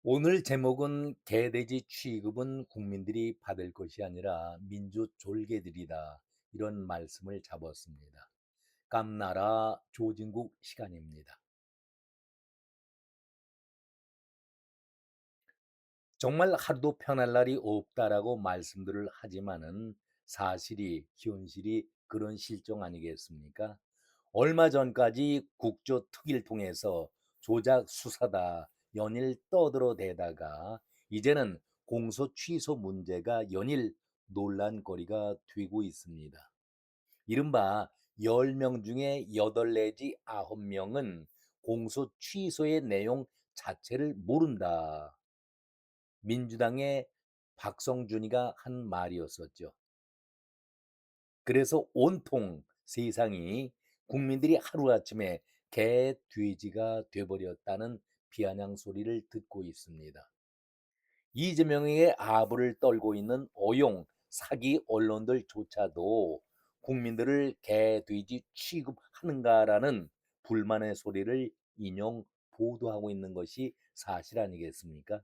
오늘 제목은 개돼지 취급은 국민들이 받을 것이 아니라 민주 졸개들이다. 이런 말씀을 잡았습니다. 깜나라 조진국 시간입니다. 정말 하루도 편할 날이 없다라고 말씀들을 하지만은 사실이 현실이 그런 실정 아니겠습니까? 얼마 전까지 국조특위를 통해서 조작 수사다 연일 떠들어대다가 이제는 공소 취소 문제가 연일 논란거리가 되고 있습니다. 이른바 10명 중에 8 내지 9명은 공소 취소의 내용 자체를 모른다. 민주당의 박성준이가 한 말이었었죠. 그래서 온통 세상이 국민들이 하루아침에 개, 돼지가 돼버렸다는 비아냥 소리를 듣고 있습니다. 이재명에게 아부를 떨고 있는 어용, 사기 언론들조차도 국민들을 개, 돼지 취급하는가라는 불만의 소리를 인용 보도하고 있는 것이 사실 아니겠습니까?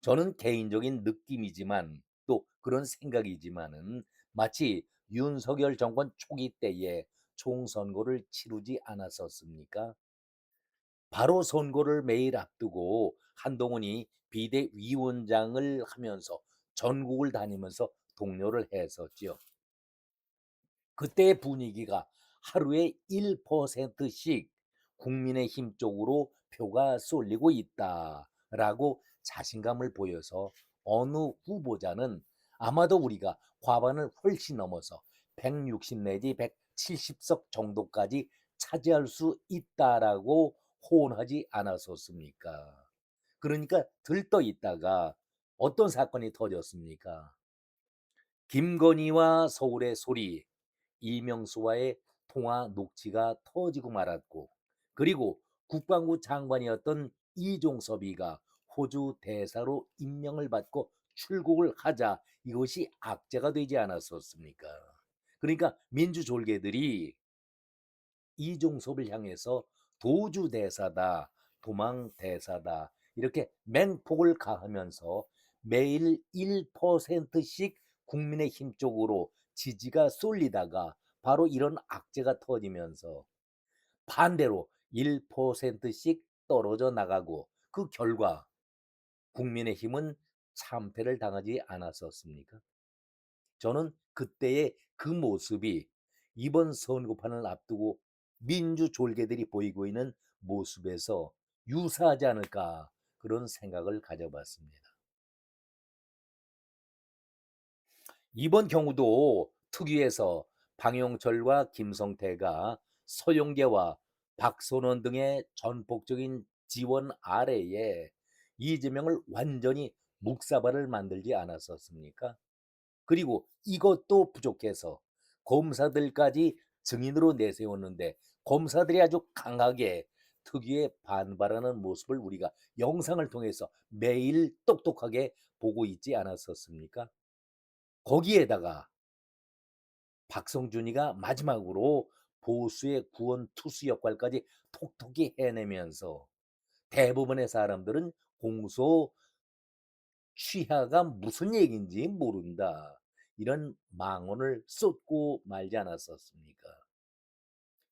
저는 개인적인 느낌이지만 또 그런 생각이지만은 마치 윤석열 정권 초기 때에 총선거를 치르지 않았었습니까? 바로 선거를 매일 앞두고 한동훈이 비대위원장을 하면서 전국을 다니면서 독려를 했었지요. 그때의 분위기가 하루에 1%씩 국민의힘 쪽으로 표가 쏠리고 있다라고 자신감을 보여서 어느 후보자는 아마도 우리가 과반을 훨씬 넘어서 160 내지 170석 정도까지 차지할 수 있다라고 호언하지 않았었습니까? 그러니까 들떠 있다가 어떤 사건이 터졌습니까? 김건희와 서울의 소리, 이명수와의 통화 녹취가 터지고 말았고, 그리고 국방부 장관이었던 이종섭이가 호주 대사로 임명을 받고 출국을 하자 이것이 악재가 되지 않았었습니까? 그러니까 민주졸개들이 이종섭을 향해서 도주 대사다, 도망 대사다 이렇게 맹폭을 가하면서 매일 1%씩 국민의힘 쪽으로 지지가 쏠리다가 바로 이런 악재가 터지면서 반대로 1%씩 떨어져 나가고 그 결과 국민의힘은 참패를 당하지 않았었습니까? 저는 그때의 그 모습이 이번 선거판을 앞두고 민주졸개들이 보이고 있는 모습에서 유사하지 않을까 그런 생각을 가져봤습니다. 이번 경우도 특위에서 방용철과 김성태가 서용계와 박선원 등의 전폭적인 지원 아래에 이재명을 완전히 묵사발을 만들지 않았었습니까? 그리고 이것도 부족해서 검사들까지 증인으로 내세웠는데 검사들이 아주 강하게 특위에 반발하는 모습을 우리가 영상을 통해서 매일 똑똑하게 보고 있지 않았었습니까? 거기에다가 박성준이가 마지막으로 보수의 구원 투수 역할까지 톡톡히 해내면서 대부분의 사람들은 공소 취하가 무슨 얘기인지 모른다. 이런 망언을 쏟고 말지 않았었습니까?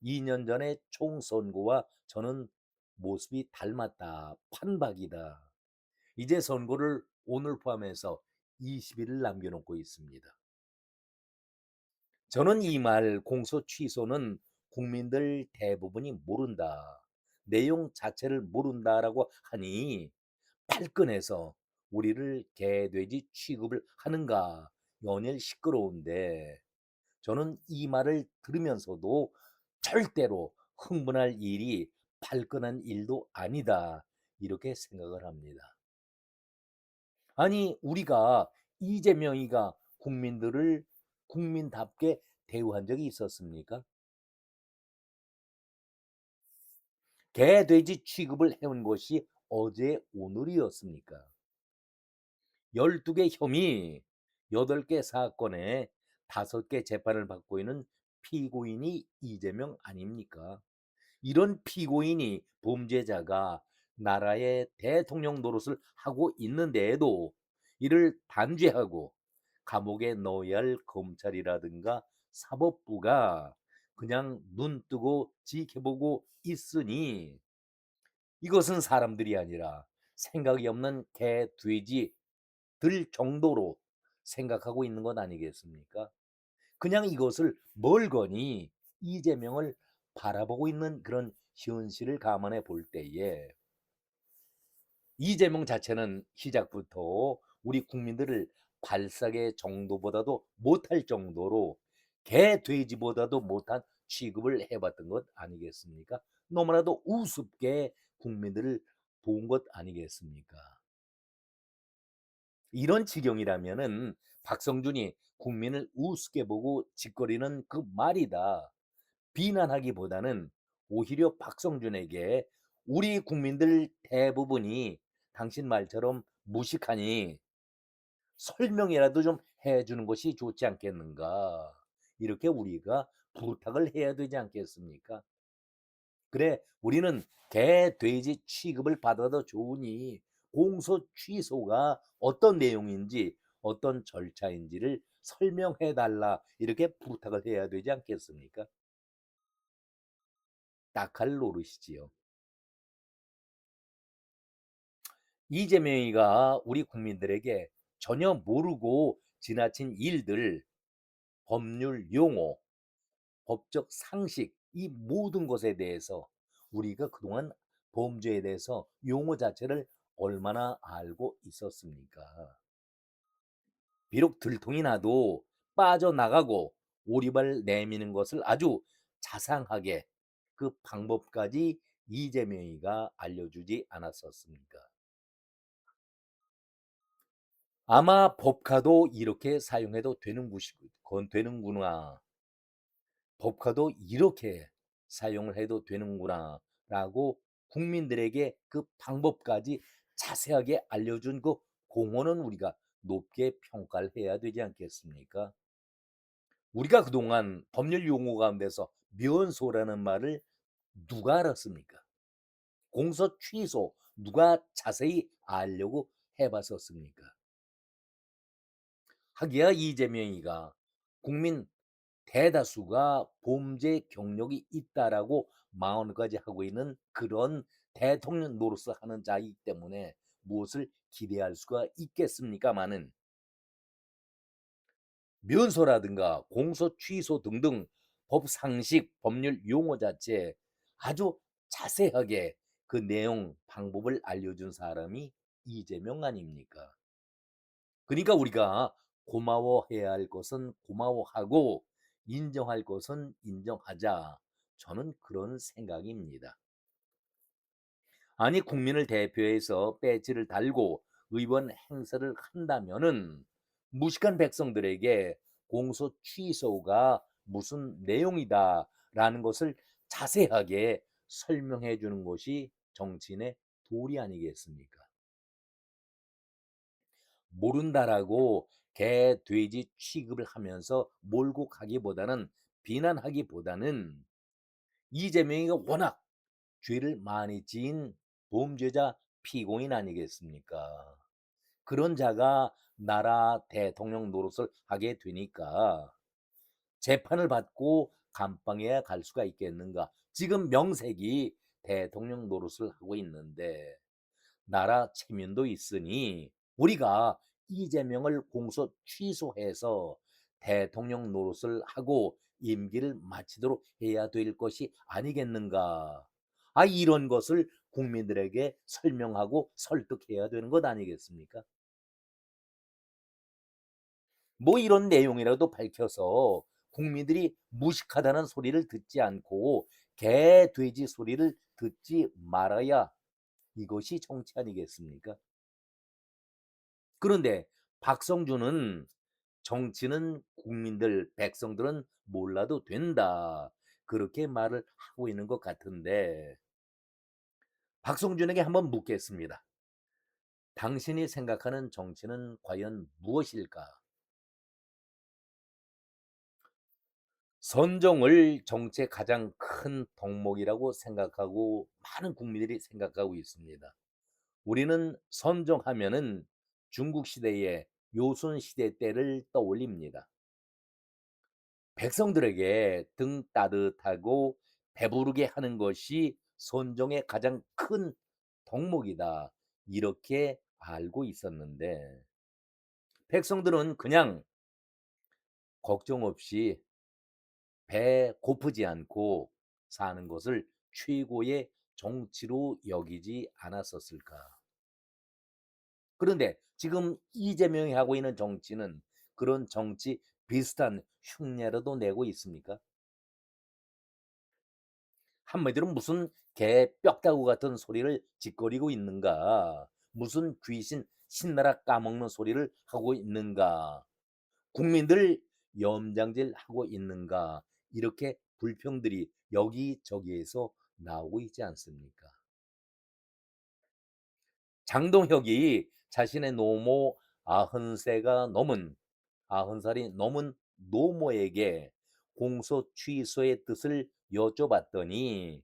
2년 전에 총선거와 저는 모습이 닮았다. 판박이다. 이제 선거를 오늘 포함해서 20일을 남겨놓고 있습니다. 저는 이 말 공소 취소는 국민들 대부분이 모른다. 내용 자체를 모른다라고 하니 발끈해서 우리를 개돼지 취급을 하는가 연일 시끄러운데 저는 이 말을 들으면서도 절대로 흥분할 일이 발끈한 일도 아니다 이렇게 생각을 합니다. 아니 우리가 이재명이가 국민들을 국민답게 대우한 적이 있었습니까? 개돼지 취급을 해온 것이 어제 오늘이었습니까? 12개 혐의, 8개 사건에 5개 재판을 받고 있는 피고인이 이재명 아닙니까? 이런 피고인이 범죄자가 나라의 대통령 노릇을 하고 있는데에도 이를 단죄하고 감옥에 넣어야 할 검찰이라든가 사법부가 그냥 눈 뜨고 지켜보고 있으니 이것은 사람들이 아니라 생각이 없는 개, 돼지 들 정도로 생각하고 있는 것 아니겠습니까? 그냥 이것을 멀거니 이재명을 바라보고 있는 그런 현실을 감안해 볼 때에 이재명 자체는 시작부터 우리 국민들을 발사계 정도보다도 못할 정도로 개, 돼지보다도 못한 취급을 해봤던 것 아니겠습니까? 너무나도 우습게 국민들을 본 것 아니겠습니까? 이런 지경이라면은 박성준이 국민을 우습게 보고 짓거리는 그 말이다. 비난하기보다는 오히려 박성준에게 우리 국민들 대부분이 당신 말처럼 무식하니 설명이라도 좀 해주는 것이 좋지 않겠는가. 이렇게 우리가 부탁을 해야 되지 않겠습니까? 그래, 우리는 개, 돼지 취급을 받아도 좋으니 공소 취소가 어떤 내용인지 어떤 절차인지를 설명해 달라 이렇게 부탁을 해야 되지 않겠습니까? 딱할 노릇이지요. 이재명이가 우리 국민들에게 전혀 모르고 지나친 일들, 법률 용어, 법적 상식 이 모든 것에 대해서 우리가 그동안 범죄에 대해서 용어 자체를 얼마나 알고 있었습니까? 비록 들통이 나도 빠져나가고 오리발 내미는 것을 아주 자상하게 그 방법까지 이재명이가 알려주지 않았었습니까? 아마 법카도 이렇게 사용해도 되는구나. 법카도 이렇게 사용을 해도 되는구나. 라고 국민들에게 그 방법까지 자세하게 알려준 그 공헌은 우리가 높게 평가를 해야 되지 않겠습니까? 우리가 그동안 법률 용어 가운데서 면소라는 말을 누가 알았습니까? 공소 취소 누가 자세히 알려고 해봤었습니까? 하기야 이재명이가 국민 대다수가 범죄 경력이 있다라고 마언까지 하고 있는 그런 대통령 노릇을 하는 자이기 때문에 무엇을 기대할 수가 있겠습니까마는 면소라든가 공소 취소 등등 법 상식, 법률 용어 자체 아주 자세하게 그 내용, 방법을 알려준 사람이 이재명 아닙니까? 그러니까 우리가 고마워해야 할 것은 고마워하고 인정할 것은 인정하자. 저는 그런 생각입니다. 아니 국민을 대표해서 배지를 달고 의원 행세를 한다면은 무식한 백성들에게 공소 취소가 무슨 내용이다라는 것을 자세하게 설명해 주는 것이 정치인의 도리 아니겠습니까? 모른다라고 개, 돼지 취급을 하면서 몰고 가기보다는 비난하기보다는 이재명이가 워낙 죄를 많이 지은 범죄자 피고인 아니겠습니까? 그런 자가 나라 대통령 노릇을 하게 되니까 재판을 받고 감방에 갈 수가 있겠는가? 지금 명색이 대통령 노릇을 하고 있는데 나라 체면도 있으니 우리가 이재명을 공소 취소해서 대통령 노릇을 하고 임기를 마치도록 해야 될 것이 아니겠는가? 아, 이런 것을 국민들에게 설명하고 설득해야 되는 것 아니겠습니까? 뭐 이런 내용이라도 밝혀서 국민들이 무식하다는 소리를 듣지 않고 개, 돼지 소리를 듣지 말아야 이것이 정치 아니겠습니까? 그런데 박성준은 정치는 국민들, 백성들은 몰라도 된다. 그렇게 말을 하고 있는 것 같은데 박성준에게 한번 묻겠습니다. 당신이 생각하는 정치는 과연 무엇일까? 선종을 정치의 가장 큰 덕목이라고 생각하고 많은 국민들이 생각하고 있습니다. 우리는 선종하면은 중국 시대의 요순 시대 때를 떠올립니다. 백성들에게 등 따뜻하고 배부르게 하는 것이 선종의 가장 큰 덕목이다. 이렇게 알고 있었는데 백성들은 그냥 걱정 없이 배 고프지 않고 사는 것을 최고의 정치로 여기지 않았었을까. 그런데 지금 이재명이 하고 있는 정치는 그런 정치 비슷한 흉내라도 내고 있습니까? 한마디로 무슨 개 뼈다구 같은 소리를 짓거리고 있는가? 무슨 귀신 신나라 까먹는 소리를 하고 있는가? 국민들 염장질하고 있는가? 이렇게 불평들이 여기저기에서 나오고 있지 않습니까? 장동혁이 자신의 노모 90세가 넘은 90살이 넘은 노모에게 공소 취소의 뜻을 여쭤봤더니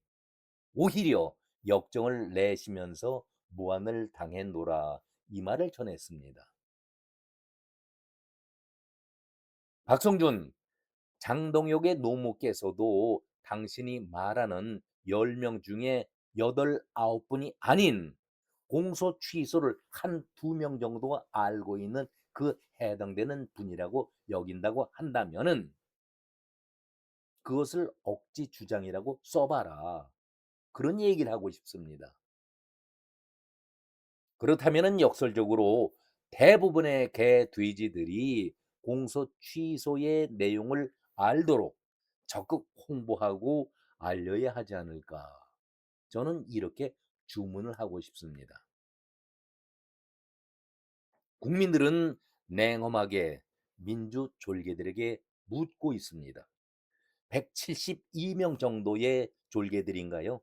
오히려 역정을 내시면서 무안을 당했노라 이 말을 전했습니다. 박성준, 장동혁의 노모께서도 당신이 말하는 10명 중에 8, 9분이 아닌 공소 취소를 한 2명 정도가 알고 있는 그 해당되는 분이라고 여긴다고 한다면은 그것을 억지 주장이라고 써봐라. 그런 얘기를 하고 싶습니다. 그렇다면은 역설적으로 대부분의 개, 돼지들이 공소 취소의 내용을 알도록 적극 홍보하고 알려야 하지 않을까. 저는 이렇게 주문을 하고 싶습니다. 국민들은 냉엄하게 민주졸개들에게 묻고 있습니다. 172명 정도의 졸개들인가요?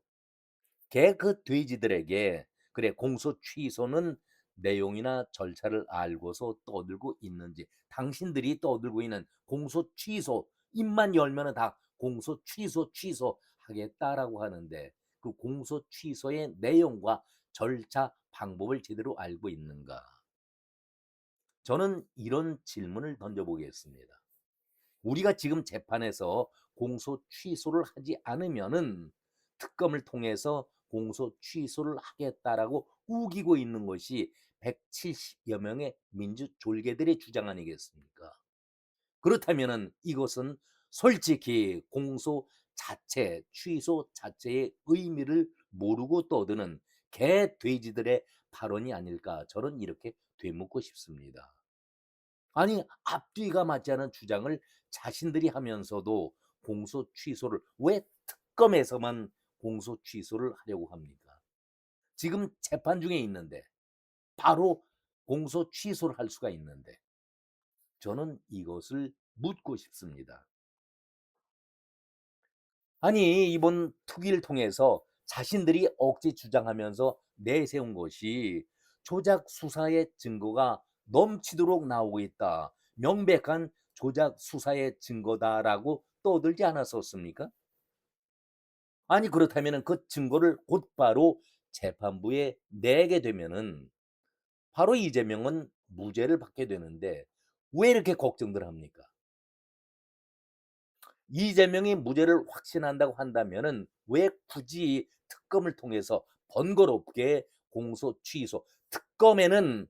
개 그 돼지들에게 그래 공소 취소는 내용이나 절차를 알고서 떠들고 있는지 당신들이 떠들고 있는 공소 취소 입만 열면은 다 공소 취소 하겠다라고 하는데 그 공소 취소의 내용과 절차 방법을 제대로 알고 있는가? 저는 이런 질문을 던져보겠습니다. 우리가 지금 재판에서 공소 취소를 하지 않으면은 특검을 통해서 공소 취소를 하겠다라고 우기고 있는 것이 170여 명의 민주 졸개들의 주장 아니겠습니까? 그렇다면은 이것은 솔직히 공소 자체, 취소 자체의 의미를 모르고 떠드는 개 돼지들의 발언이 아닐까 저는 이렇게 되묻고 싶습니다. 아니 앞뒤가 맞지 않은 주장을 자신들이 하면서도 공소 취소를 왜 특검에서만 공소 취소를 하려고 합니까? 지금 재판 중에 있는데 바로 공소 취소를 할 수가 있는데 저는 이것을 묻고 싶습니다. 아니 이번 특위를 통해서 자신들이 억지 주장하면서 내세운 것이 조작 수사의 증거가 넘치도록 나오고 있다. 명백한 조작 수사의 증거다라고 떠들지 않았었습니까? 아니 그렇다면 그 증거를 곧바로 재판부에 내게 되면은 바로 이재명은 무죄를 받게 되는데 왜 이렇게 걱정들 합니까? 이재명이 무죄를 확신한다고 한다면은 왜 굳이 특검을 통해서 번거롭게 공소 취소 특검에는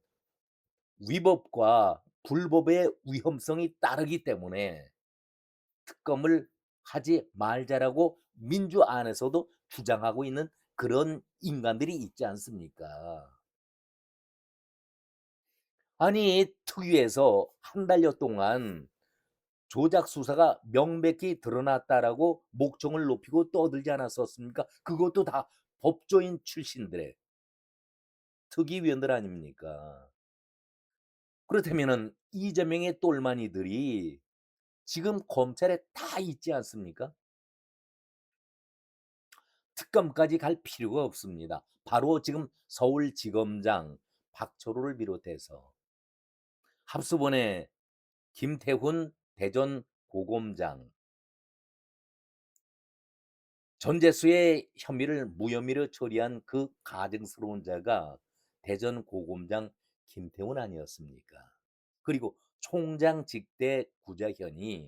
위법과 불법의 위험성이 따르기 때문에 특검을 하지 말자라고 민주 안에서도 주장하고 있는 그런 인간들이 있지 않습니까? 아니 특위에서 한 달여 동안 조작 수사가 명백히 드러났다라고 목청을 높이고 떠들지 않았었습니까? 그것도 다 법조인 출신들의 특위위원들 아닙니까? 그렇다면은 이재명의 똘마니들이 지금 검찰에 다 있지 않습니까? 특검까지 갈 필요가 없습니다. 바로 지금 서울지검장 박철호를 비롯해서 합수본의 김태훈 대전 고검장 전재수의 혐의를 무혐의로 처리한 그 가증스러운 자가 대전 고검장 김태훈 아니었습니까? 그리고 총장 직대 구자현이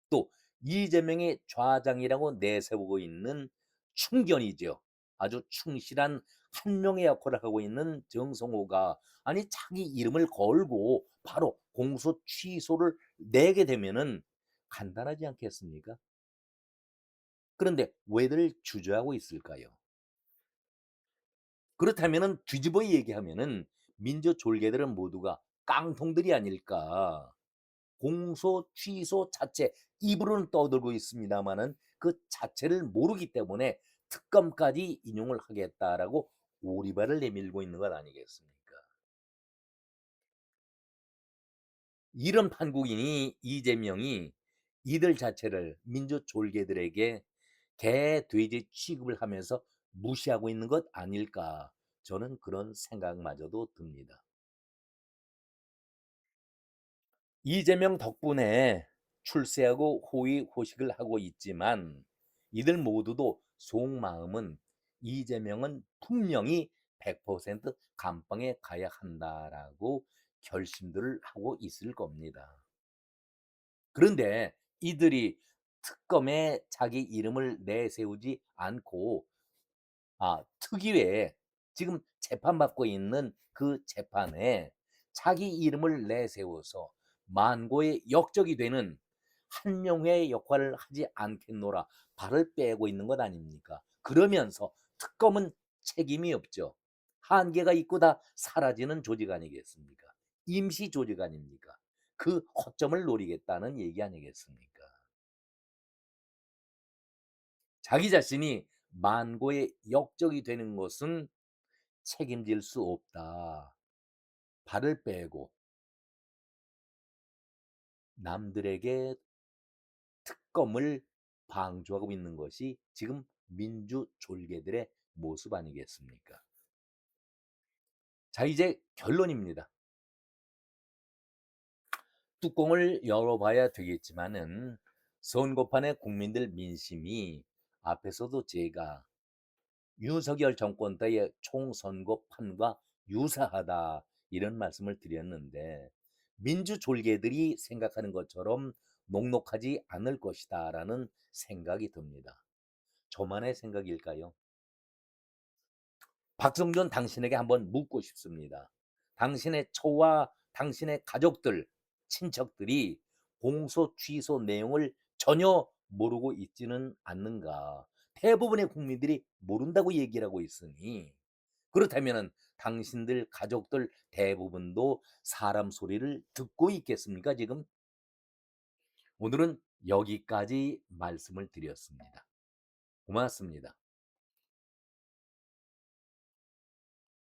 또 이재명의 좌장이라고 내세우고 있는 충견이죠. 아주 충실한 한 명의 역할을 하고 있는 정성호가 아니 자기 이름을 걸고 바로 공소 취소를 내게 되면은 간단하지 않겠습니까? 그런데 왜들 주저하고 있을까요? 그렇다면은 뒤집어 얘기하면은 민주졸개들은 모두가 깡통들이 아닐까. 공소 취소 자체 입으로는 떠들고 있습니다마는 그 자체를 모르기 때문에 특검까지 인용을 하겠다라고 오리발을 내밀고 있는 것 아니겠습니까? 이런 판국이니 이재명이 이들 자체를 민주졸개들에게 개, 돼지 취급을 하면서 무시하고 있는 것 아닐까. 저는 그런 생각마저도 듭니다. 이재명 덕분에 출세하고 호의호식을 하고 있지만 이들 모두도 속마음은 이재명은 분명히 100% 감방에 가야 한다라고 결심들을 하고 있을 겁니다. 그런데 이들이 특검에 자기 이름을 내세우지 않고 특위에 지금 재판받고 있는 그 재판에 자기 이름을 내세워서 만고의 역적이 되는 한 명의 역할을 하지 않겠노라 발을 빼고 있는 것 아닙니까? 그러면서 특검은 책임이 없죠. 한계가 있고 다 사라지는 조직 아니겠습니까? 임시 조직 아닙니까? 그 허점을 노리겠다는 얘기 아니겠습니까? 자기 자신이 만고의 역적이 되는 것은 책임질 수 없다. 발을 빼고 남들에게 특검을 방조하고 있는 것이 지금 민주졸개들의 모습 아니겠습니까? 자, 이제 결론입니다. 뚜껑을 열어봐야 되겠지만은 선거판의 국민들 민심이 앞에서도 제가 윤석열 정권 때의 총선거판과 유사하다 이런 말씀을 드렸는데 민주졸개들이 생각하는 것처럼 녹록하지 않을 것이다라는 생각이 듭니다. 저만의 생각일까요? 박성준 당신에게 한번 묻고 싶습니다. 당신의 처와 당신의 가족들, 친척들이 공소 취소 내용을 전혀 모르고 있지는 않는가? 대부분의 국민들이 모른다고 얘기를 하고 있으니 그렇다면은 당신들 가족들 대부분도 사람 소리를 듣고 있겠습니까, 지금? 오늘은 여기까지 말씀을 드렸습니다. 고맙습니다.